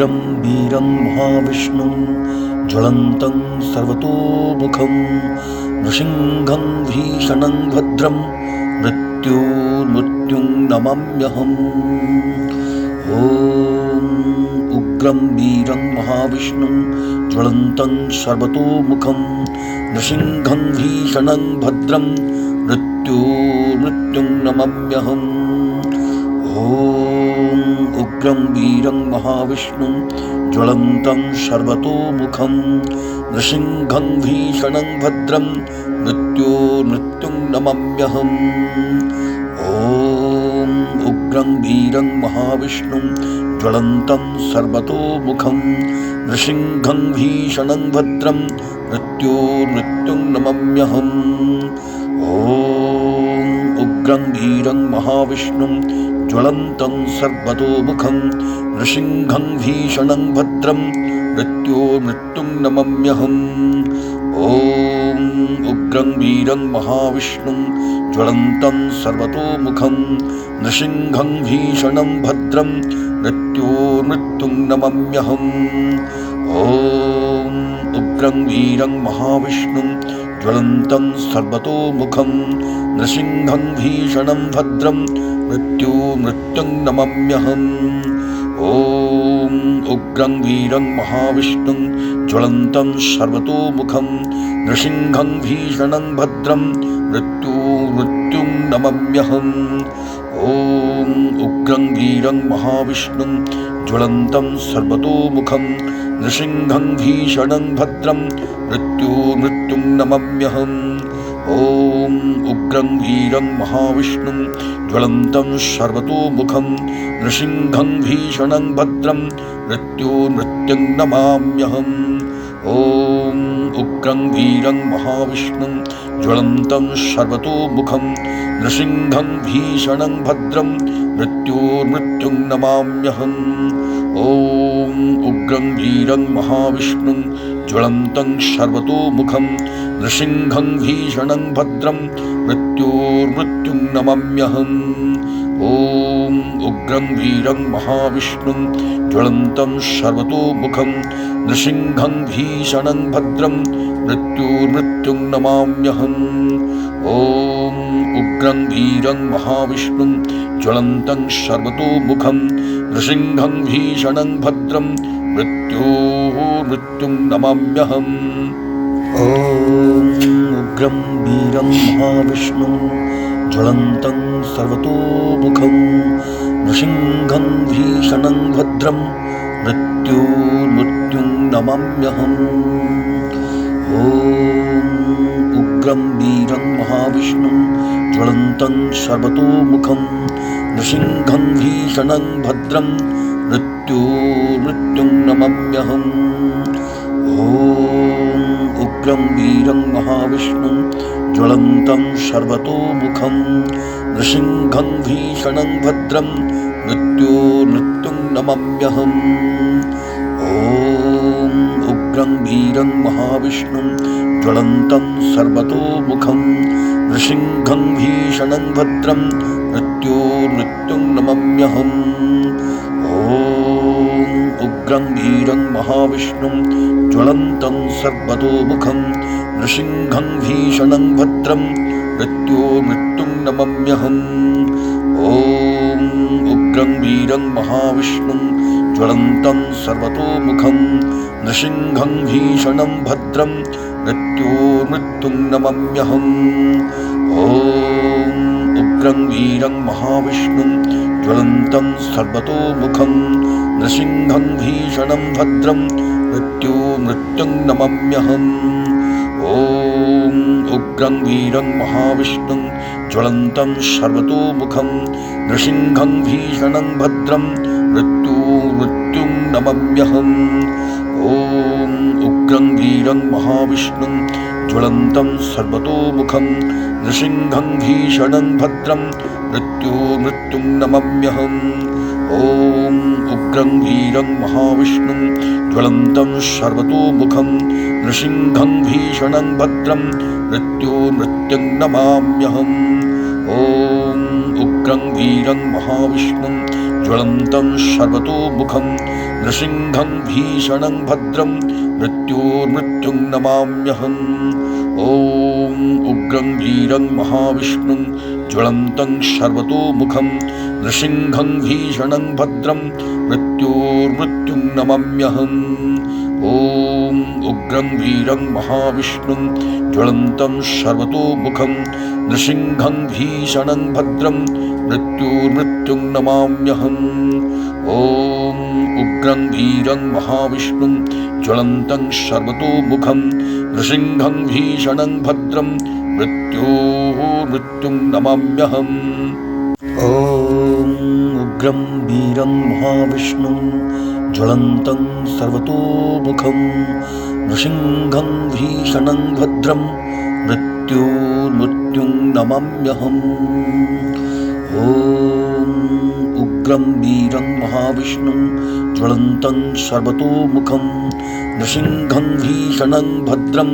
उग्रं वीरं महाविष्णुं ज्वलन्तं सर्वतोमुखं नृसिंहं भीषणं भद्रं मृत्युं नमाम्यहम्। ॐ उग्रं वीरं महाविष्णुं ज्वलन्तं सर्वतोमुखं नृसिंहं भीषणं भद्रं मृत्युं नमाम्यहम्। ॐ उग्रं वीरं महाविष्णुं ज्वलन्तं सर्वतोमुखं नृसिंहं भीषणं भद्रं मृत्युं नमाम्यहम्। ॐ उग्रं वीरं महाविष्णुं ज्वलन्तं सर्वतोमुखं नृसिंहं भीषणं भद्रं मृत्युं नमाम्यहम्। ॐ उग्रं वीरं महाविष्णुं ज्वलन्तं सर्वतोमुखं नृसिंहं भीषणं भद्रं मृत्युं नमाम्यहम्। ॐ उग्रं वीरं महाविष्णुं ज्वलन्तं सर्वतोमुखं नृसिंहं भीषणं भद्रं मृत्युं नमाम्यहम्। ॐ उग्रं वीरं महाविष्णुं ज्वलन्तं सर्वतोमुखं नृसिंहं भीषणं भद्रं मृत्युं नमाम्यहम्। ॐ उग्रं वीरं महाविष्णुं ज्वलन्तं सर्वतोमुखं नृसिंहं भीषणं भद्रं मृत्युं नमाम्यहम्। ॐ उग्रं वीरं महाविष्णुं ज्वलन्तं सर्वतोमुखं नृसिंहं भीषणं भद्रं मृत्युं नमाम्यहम्। ॐ उग्रं वीरं महाविष्णुं ज्वलन्तं सर्वतोमुखं नृसिंहं भीषणं भद्रं मृत्युं नमाम्यहम्। ॐ उग्रं वीरं महाविष्णुं ज्वलन्तं सर्वतोमुखं नृसिंहं भीषणं भद्रं मृत्युं नमाम्यहम्। ॐ उग्रं वीरं महाविष्णुं ज्वलन्तं सर्वतोमुखं नृसिंहं भीषणं भद्रं मृत्युं नमाम्यहम्। ॐ उग्रं वीरं महाविष्णुं ज्वलन्तं सर्वतोमुखं नृसिंहं भीषणं भद्रं मृत्युं नमाम्यहम्। ॐ उग्रं वीरं महाविष्णुं ज्वलन्तं सर्वतोमुखं नृसिंहं भीषणं भद्रं मृत्युं नमाम्यहम्। ॐ उग्रं वीरं महाविष्णुं ज्वलन्तं सर्वतोमुखं नृसिंहं भीषणं भद्रं मृत्युं नमाम्यहम्। ॐ उग्रं वीरं महाविष्णुं ज्वलन्तं सर्वतोमुखं नृसिंहं भीषणं भद्रं मृत्युं नमाम्यहम्। ॐ उग्रं वीरं महाविष्णुं ज्वलन्तं सर्वतोमुखं नृसिंहं भीषणं भद्रं मृत्युं नमाम्यहम्। ॐ उग्रं वीरं महाविष्णुं ज्वलन्तं सर्वतोमुखं नृसिंहं भीषणं भद्रं मृत्युं नमाम्यहम्। ॐ उग्रं वीरं महाविष्णुं ज्वलन्तं सर्वतोमुखं नृसिंहं भीषणं भद्रं मृत्युं नमाम्यहम्। ॐ उग्रं वीरं महाविष्णुं ज्वलन्तं सर्वतोमुखं नृसिंहं भीषणं भद्रं मृत्युं नमाम्यहम्। ॐ उग्रं वीरं महाविष्णुं ज्वलन्तं सर्वतोमुखं नृसिंहं भीषणं भद्रं मृत्युं नमाम्यहम्। ॐ उग्रं वीरं महाविष्णुं ज्वलन्तं सर्वतोमुखं नृसिंहं भीषणं भद्रं मृत्युं नमाम्यहम्। ॐ उग्रं वीरं महाविष्णुं ज्वलन्तं सर्वतोमुखं नृसिंहं भीषणं भद्रं मृत्युं नमाम्यहम्। ॐ उग्रं वीरं महाविष्णुं ज्वलन्तं सर्वतोमुखं नृसिंहं भीषणं भद्रं मृत्युं नमाम्यहम्। ॐ उग्रं वीरं महाविष्णुं ज्वलन्तं सर्वतोमुखं नृसिंहं भीषणं भद्रं मृत्योर्मृत्युं नमाम्यहम्। ॐ उग्रं वीरं महाविष्णुं ज्वलन्तं सर्वतोमुखं नृसिंहं भीषणं भद्रं मृत्योर्मृत्युं नमाम्यहम्। ॐ उग्रं वीरं महाविष्णुं ज्वलन्तं सर्वतोमुखं नृसिंहं भीषणं भद्रं मृत्योर्मृत्युं नमाम्यहम्। ॐ उग्रं वीरं महाविष्णुं ज्वलन्तं सर्वतोमुखं नृसिंहं भीषणं भद्रं मृत्योर्मृत्युं नमाम्यहम्। ॐ उग्रं वीरं महाविष्णुं ज्वलन्तं सर्वतोमुखं नृसिंहं भीषणं भद्रं मृत्योर्मृत्युं नमाम्यहम्। ॐ उग्रं वीरं महाविष्णुं ज्वलन्तं सर्वतोमुखं नृसिंहं भीषणं भद्रं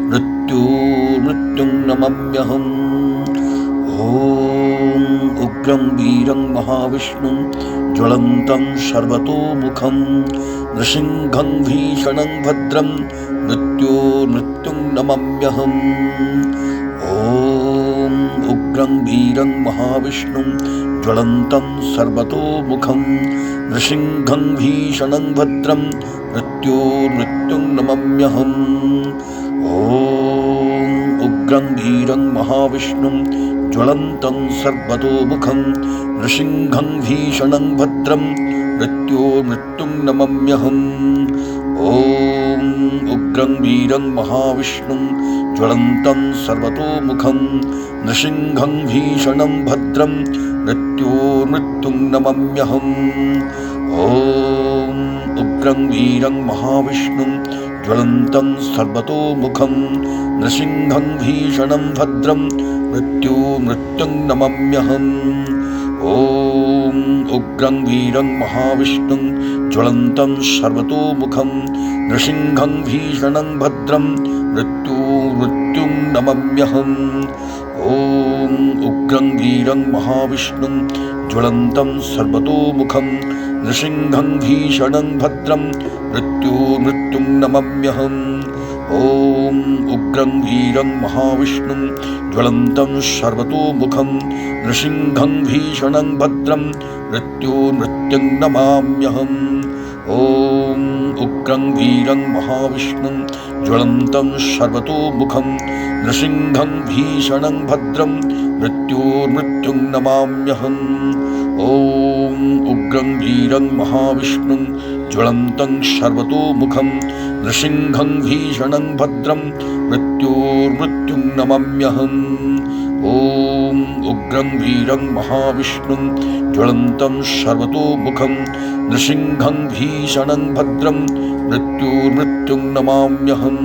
मृत्योर्मृत्युं नमाम्यहम्। ॐ उग्रं वीरं महाविष्णुं ज्वलन्तं सर्वतोमुखं नृसिंहं भीषणं भद्रं मृत्योर्मृत्युं नमाम्यहम्। ॐ उग्रं वीरं महाविष्णुं ज्वलन्तं सर्वतोमुखं नृसिंहं भीषणं भद्रं मृत्योर्मृत्युं नमाम्यहम्। ॐ उग्रं वीरं महाविष्णुं ज्वलन्तं सर्वतोमुखं नृसिंहं भीषणं भद्रं मृत्योर्मृत्युं नमाम्यहम्। ॐ उग्रं वीरं महाविष्णुं ज्वलन्तं सर्वतोमुखं नृसिंहं भीषणं भद्रं मृत्योर्मृत्युं नमाम्यहम्। ॐ उग्रं वीरं महाविष्णुं ज्वलन्तं सर्वतोमुखं नृसिंहं भीषणं भद्रं मृत्योर्मृत्युं नमाम्यहम्। ॐ उग्रं वीरं महाविष्णुं ज्वलन्तं सर्वतोमुखं नृसिंहं भीषणं भद्रं मृत्योर्मृत्युं नमाम्यहम्। ॐ उग्रं वीरं महाविष्णुं ज्वलन्तं सर्वतोमुखं नृसिंहं भीषणं भद्रं मृत्योर्मृत्युं नमाम्यहम्। ॐ उग्रं वीरं महाविष्णुं ज्वलन्तं सर्वतोमुखं नृसिंहं भीषणं भद्रं मृत्योर्मृत्युं नमाम्यहम्। ॐ उग्रं वीरं महाविष्णुं ज्वलन्तं सर्वतोमुखं नृसिंहं भीषणं भद्रं मृत्योर्मृत्युं नमाम्यहम्। ॐ उग्रं वीरं महाविष्णुं ज्वलन्तं सर्वतोमुखं नृसिंहं भीषणं भद्रं मृत्योर्मृत्युं नमाम्यहम्। ॐ उग्रं वीरं महाविष्णुं ज्वलन्तं सर्वतोमुखं नृसिंहं भीषणं भद्रं मृत्योर्मृत्युं नमाम्यहम्।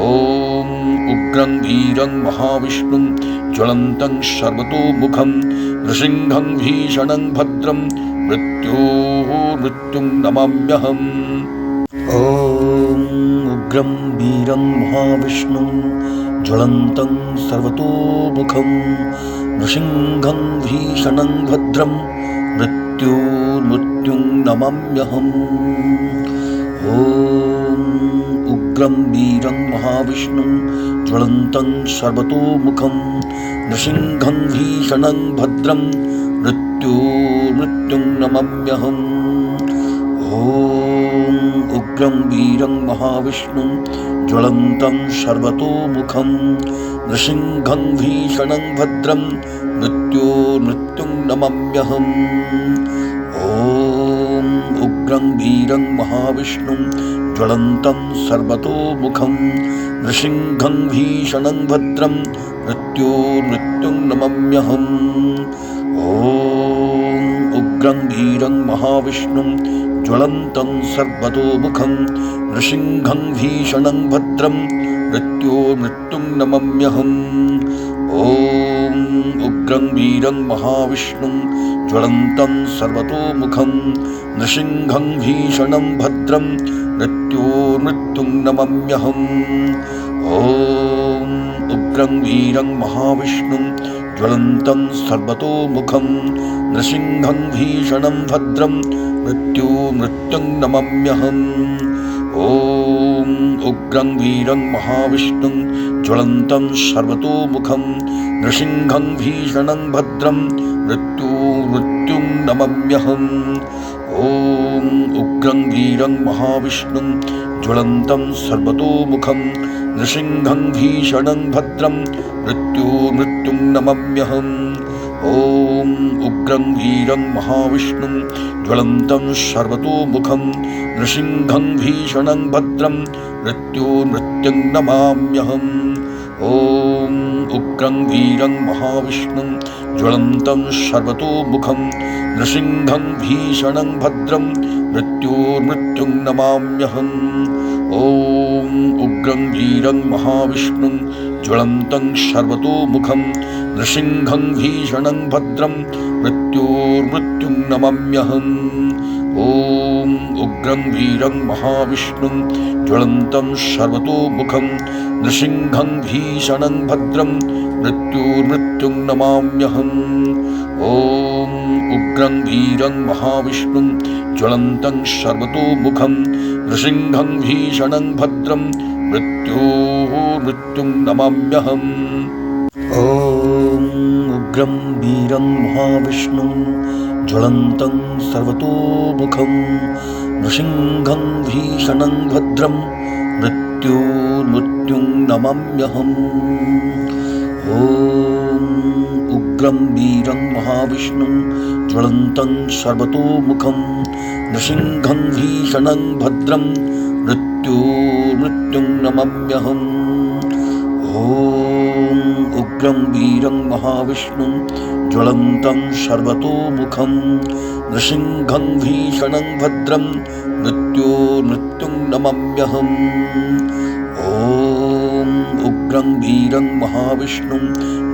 ॐ उग्रं वीरं महाविष्णुं ज्वलन्तं सर्वतोमुखं नृसिंहं भीषणं भद्रं मृत्योर्मृत्युं नमाम्यहम्। ॐ उग्रं वीरं महाविष्णुं ज्वलन्तं सर्वतोमुखं नृसिंहं भीषणं भद्रं मृत्योर्मृत्युं नमाम्यहम्। ॐ उग्रं वीरं महाविष्णुं ज्वलन्तं सर्वतोमुखं नृसिंहं भीषणं भद्रं मृत्योर्मृत्युं नमाम्यहम्। ॐ उग्रं वीरं महाविष्णुं ज्वलन्तं सर्वतोमुखं नृसिंहं भीषणं भद्रं मृत्योर्मृत्युं नमाम्यहम्। ॐ उग्रं वीरं महाविष्णुं ज्वलन्तं सर्वतोमुखं नृसिंहं भीषणं भद्रं मृत्योर्मृत्युं नमाम्यहम्। ॐ उग्रं वीरं महाविष्णुं ज्वलन्तं सर्वतोमुखं नृसिंहं भीषणं भद्रं मृत्योर्मृत्युं नमाम्यहम्। ॐ उग्रं वीरं महाविष्णुं ज्वलन्तं सर्वतोमुखं नृसिंहं भीषणं भद्रं मृत्योर्मृत्युं नमाम्यहम्। ॐ उग्रं वीरं महाविष्णुं ज्वलन्तं सर्वतोमुखं नृसिंहं भीषणं भद्रं मृत्युं नमाम्यहम्। ॐ उग्रं वीरं महाविष्णुं ज्वलन्तं सर्वतोमुखं नृसिंहं भीषणं भद्रं मृत्युं नमाम्यहम्। ॐ उग्रं वीरं महाविष्णुं ज्वलन्तं सर्वतोमुखं नृसिंहं भीषणं भद्रं मृत्युं नमाम्यहम्। ॐ उग्रं वीरं महाविष्णुं ज्वलन्तं सर्वतोमुखं नृसिंहं भीषणं भद्रं मृत्युं नमाम्यहम्। ॐ उग्रं वीरं महाविष्णुं ज्वलन्तं सर्वतोमुखं नृसिंहं भीषणं भद्रं मृत्युं नमाम्यहम्। ॐ उग्रं वीरं महाविष्णुं ज्वलन्तं सर्वतोमुखं नृसिंहं भीषणं भद्रं मृत्युं नमाम्यहम्। ॐ उग्रं वीरं महाविष्णुं ज्वलन्तं सर्वतोमुखं नृसिंहं भीषणं भद्रं मृत्युं नमाम्यहम्। ॐ उग्रं वीरं महाविष्णुं ज्वलन्तं सर्वतोमुखं नृसिंहं भीषणं भद्रं मृत्युं नमाम्यहम्। ॐ उग्रं वीरं महाविष्णुं ज्वलन्तं सर्वतोमुखं नृसिंहं भीषणं भद्रं मृत्युं नमाम्यहम्। ॐ उग्रं वीरं महाविष्णुं ज्वलन्तं सर्वतोमुखं नृसिंहं भीषणं भद्रं मृत्युं नमाम्यहम्। ॐ उग्रं वीरं महाविष्णुं ज्वलन्तं सर्वतोमुखं नृसिंहं भीषणं भद्रं मृत्युं नमाम्यहम्। ॐ उग्रं वीरं महाविष्णुं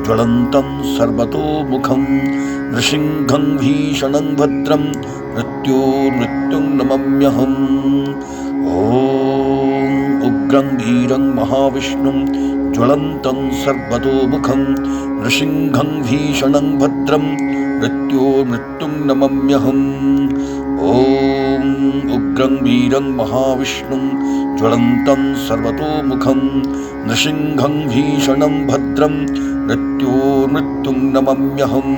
ज्वलन्तं सर्वतोमुखं नृसिंहं भीषणं भद्रं मृत्युं नमाम्यहम्। ॐ उग्रं वीरं महाविष्णुं ज्वलन्तं सर्वतोमुखं नृसिंहं भीषणं भद्रं मृत्युं नमाम्यहम्। ॐ उग्रं वीरं महाविष्णुं ज्वलन्तं सर्वतोमुखं नृसिंहं भीषणं भद्रं मृत्युं नमाम्यहम्।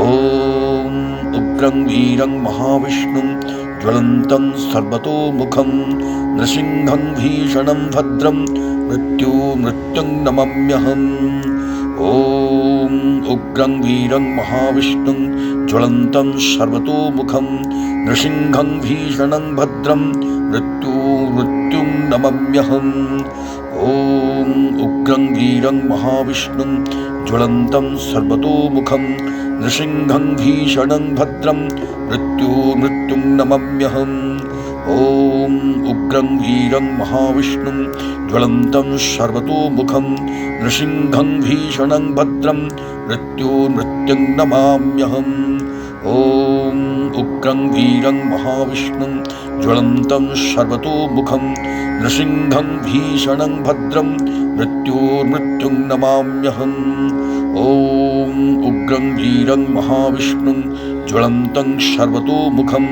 ॐ उग्रं वीरं महाविष्णुं ज्वलन्तं सर्वतोमुखं नृसिंहं भीषणं भद्रं मृत्युं नमाम्यहम्। ॐ उग्रं वीरं महाविष्णुं ज्वलन्तं सर्वतोमुखं नृसिंहं भीषणं भद्रं मृत्युं नमाम्यहम्। ॐ उग्रं वीरं महाविष्णुं ज्वलन्तं सर्वतोमुखं नृसिंहं भीषणं भद्रं मृत्युं नमाम्यहम्। ॐ उग्रं वीरं महाविष्णुं ज्वलन्तं सर्वतोमुखं नृसिंहं भीषणं भद्रं मृत्युं नमाम्यहम्। ॐ उग्रं वीरं महाविष्णुं ज्वलन्तं सर्वतोमुखं नृसिंहं भीषणं भद्रं मृत्युं नमाम्यहम्। ॐ उग्रं वीरं महाविष्णुं ज्वलन्तं सर्वतोमुखं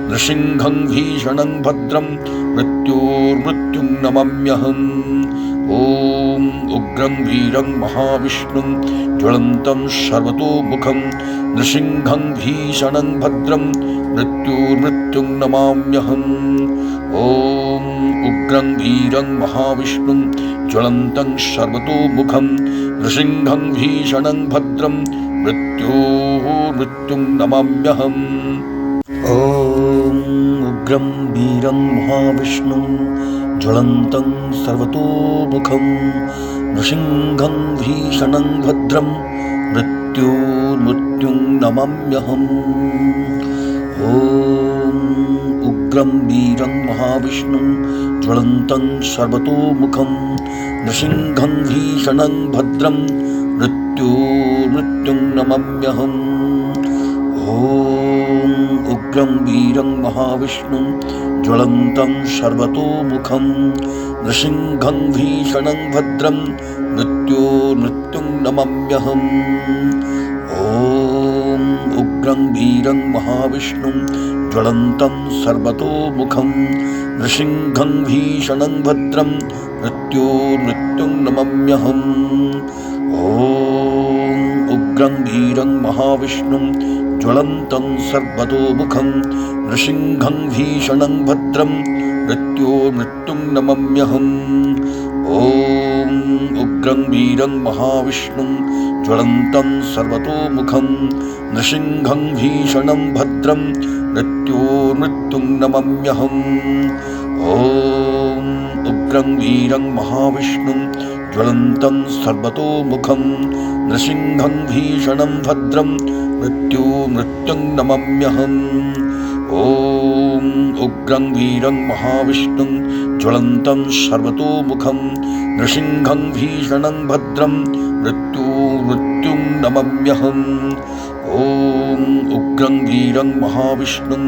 नृसिंहं भीषणं भद्रं मृत्युं नमाम्यहम्। ॐ उग्रं वीरं महाविष्णुं ज्वलन्तं सर्वतोमुखं नृसिंहं भीषणं भद्रं मृत्युं नमाम्यहम्। ॐ उग्रं वीरं महाविष्णुं ज्वलन्तं सर्वतोमुखं नृसिंहं भीषणं भद्रं मृत्युं नमाम्यहम्। ॐ उग्रं वीरं महाविष्णुं ज्वलन्तं सर्वतोमुखं नृसिंहं भीषणं भद्रं मृत्युं नमाम्यहम्। ॐ उग्रं वीरं महाविष्णुं ज्वलन्तं सर्वतोमुखं नृसिंहं भीषणं भद्रं मृत्युं नमाम्यहम्। ॐ उग्रं वीरं महाविष्णुं ज्वलन्तं सर्वतोमुखं नृसिंहं भीषणं भद्रं मृत्युं नमाम्यहम्। ॐ उग्रं वीरं महाविष्णुं ज्वलन्तं सर्वतोमुखं नृसिंहं भीषणं भद्रं मृत्युं नमाम्यहम्। ॐ उग्रं वीरं महाविष्णुं ज्वलन्तं सर्वतोमुखं नृसिंहं भीषणं भद्रं मृत्युं नमाम्यहम्। ॐ उग्रं वीरं महाविष्णुं ज्वलन्तं सर्वतोमुखं नृसिंहं भीषणं भद्रं मृत्युं नमाम्यहम्। ॐ उग्रं वीरं महाविष्णुं ज्वलन्तं सर्वतोमुखं नृसिंहं भीषणं भद्रं मृत्युं नमाम्यहम्। ॐ उग्रं वीरं महाविष्णुं ज्वलन्तं सर्वतोमुखं नृसिंहं भीषणं भद्रं मृत्युं नमाम्यहम्। ॐ उग्रं वीरं महाविष्णुं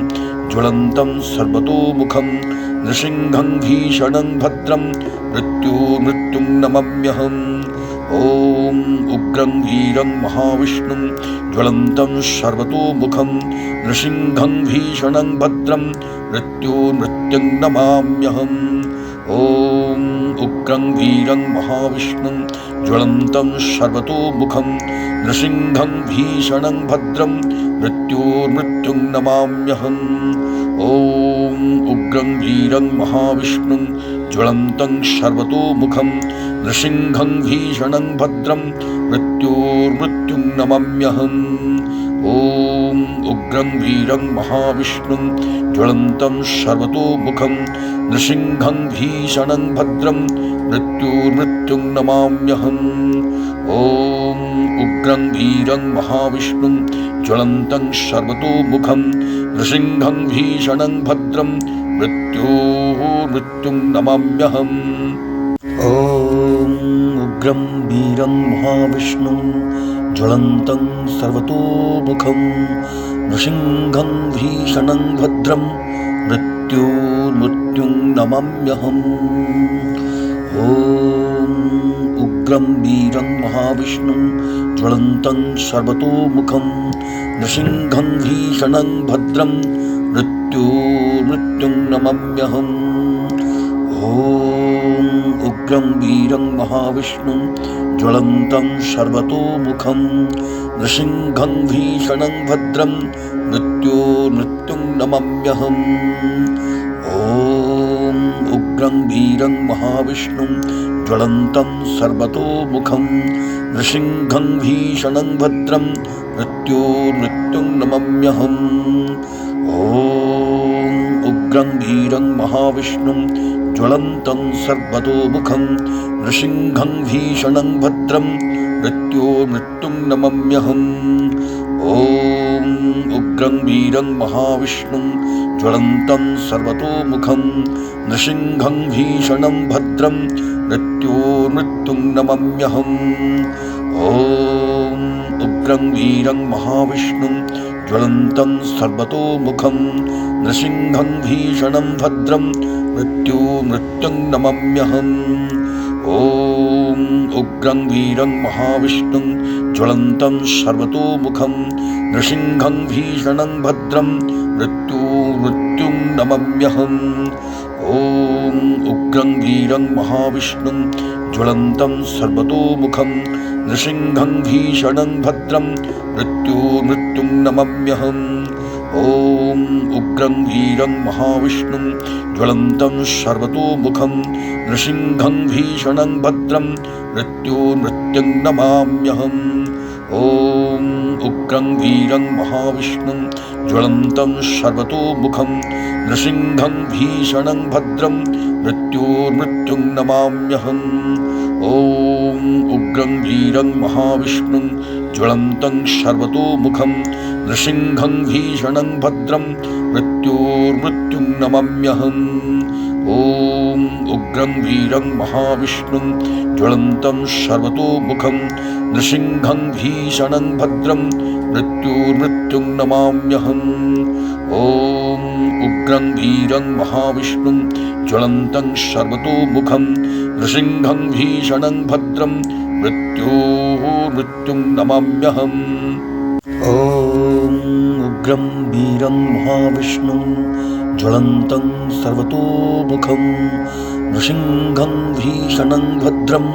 ज्वलन्तं सर्वतोमुखं नृसिंहं भीषणं भद्रं मृत्युं नमाम्यहम्। ॐ उग्रं वीरं महाविष्णुं ज्वलन्तं सर्वतोमुखं नृसिंहं भीषणं भद्रं मृत्युं नमाम्यहम्। ॐ उग्रं वीरं महाविष्णुं ज्वलन्तं सर्वतोमुखं नृसिंहं भीषणं भद्रं मृत्युं नमाम्यहम्। ॐ उग्रं वीरं महाविष्णुं ज्वलन्तं सर्वतोमुखं नृसिंहं भीषणं भद्रं मृत्युं नमाम्यहम्। ॐ उग्रं वीरं महाविष्णुं ज्वलन्तं सर्वतोमुखं नृसिंहं भीषणं भद्रं मृत्युं नमाम्यहम्। ॐ उग्रं वीरं महाविष्णुं ज्वलन्तं सर्वतोमुखं नृसिंहं भीषणं भद्रं मृत्युं नमाम्यहम्। ॐ उग्रं वीरं महाविष्णुं ज्वलन्तं सर्वतोमुखं नृसिंहं भीषणं भद्रं मृत्युं नमाम्यहम्। ॐ उग्रं वीरं महाविष्णुं ज्वलन्तं सर्वतोमुखं नृसिंहं भीषणं भद्रं मृत्युं नमाम्यहम्। ॐ उग्रं वीरं महाविष्णुं ज्वलन्तं सर्वतोमुखं नृसिंहं भीषणं भद्रं मृत्युं नमाम्यहम्। ॐ उग्रं वीरं महाविष्णुं ज्वलन्तं सर्वतोमुखं नृसिंहं भीषणं भद्रं मृत्युं नमाम्यहम्। ॐ उग्रं वीरं महाविष्णुं ज्वलन्तं सर्वतोमुखं नृसिंहं भीषणं भद्रं मृत्युं नमाम्यहम्। ॐ उग्रं वीरं महाविष्णुं ज्वलन्तं सर्वतोमुखं नृसिंहं भीषणं भद्रं मृत्युं नमाम्यहम्। ॐ उग्रं वीरं महाविष्णुं ज्वलन्तं सर्वतोमुखं नृसिंहं भीषणं भद्रं मृत्युं नमाम्यहम्। ॐ उग्रं वीरं महाविष्णुं ज्वलन्तं सर्वतोमुखं नृसिंहं भीषणं भद्रं मृत्युं नमाम्यहम्। ॐ उग्रं वीरं महाविष्णुं ज्वलन्तं सर्वतोमुखं नृसिंहं भीषणं भद्रं मृत्युं नमाम्यहम्। ॐ उग्रं वीरं महाविष्णुं ज्वलन्तं सर्वतोमुखं नृसिंहं भीषणं भद्रं मृत्युं नमाम्यहम्। ॐ उग्रं वीरं महाविष्णुं ज्वलन्तं सर्वतोमुखं नृसिंहं भीषणं भद्रं मृत्युं नमाम्यहम्। ॐ उग्रं वीरं महाविष्णुं ज्वलन्तं सर्वतोमुखं नृसिंहं भीषणं भद्रं मृत्युं नमाम्यहम्। ॐ उग्रं वीरं महाविष्णुं ज्वलन्तं सर्वतोमुखं नृसिंहं भीषणं भद्रं मृत्युं मृत्युं नमाम्यहम्। ॐ उग्रं वीरं महाविष्णुं ज्वलन्तं सर्वतोमुखं नृसिंहं भीषणं भद्रं मृत्युं नमाम्यहम्। ॐ उग्रं वीरं महाविष्णुं ज्वलन्तं सर्वतोमुखं नृसिंहं भीषणं भद्रं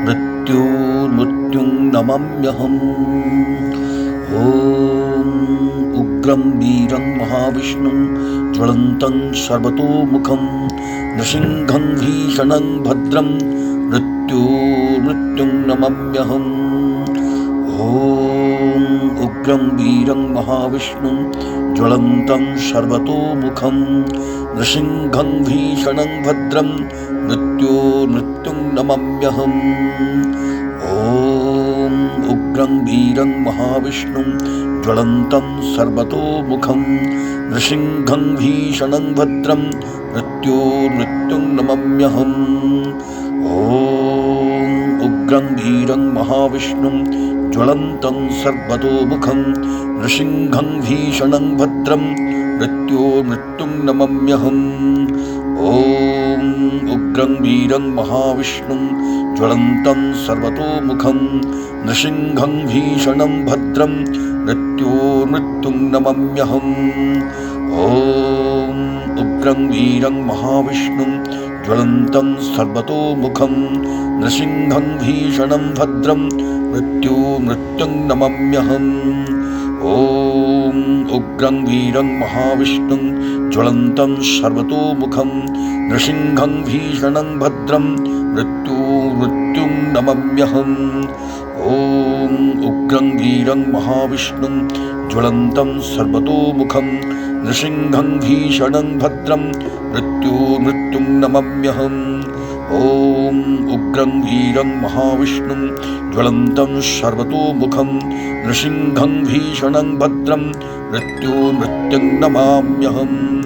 मृत्युं नमाम्यहम्। ॐ उग्रं वीरं महाविष्णुं ज्वलन्तं सर्वतोमुखं नृसिंहं भीषणं भद्रं मृत्युं नमाम्यहम्। ॐ उग्रं वीरं महाविष्णुं ज्वलन्तं सर्वतोमुखं नृसिंहं भीषणं भद्रं मृत्युं नमाम्यहम्। ॐ उग्रं वीरं महाविष्णुं ज्वलन्तं सर्वतोमुखं नृसिंहं भीषणं भद्रं मृत्युं नमाम्यहम्। ॐ उग्रं वीरं महाविष्णुं ज्वलन्तं सर्वतोमुखं नृसिंहं भीषणं भद्रं मृत्युं नमाम्यहम्। ॐ उग्रं वीरं महाविष्णुं ज्वलन्तं सर्वतोमुखं नृसिंहं भीषणं भद्रं मृत्युं नमाम्यहम्। ॐ उग्रं वीरं महाविष्णुं ज्वलन्तं सर्वतोमुखं नृसिंहं भीषणं भद्रं मृत्युं नमाम्यहम्। ॐ उग्रं वीरं महाविष्णुं ज्वलन्तं सर्वतोमुखं नृसिंहं भीषणं भद्रं मृत्युं नमाम्यहम्। ॐ उग्रं वीरं महाविष्णुं ज्वलन्तं सर्वतोमुखं नृसिंहं भीषणं भद्रं मृत्युं नमाम्यहम्। ॐ उग्रं वीरं महाविष्णुं ज्वलन्तं सर्वतोमुखं नृसिंहं भीषणं भद्रं मृत्युं नमाम्यहम्।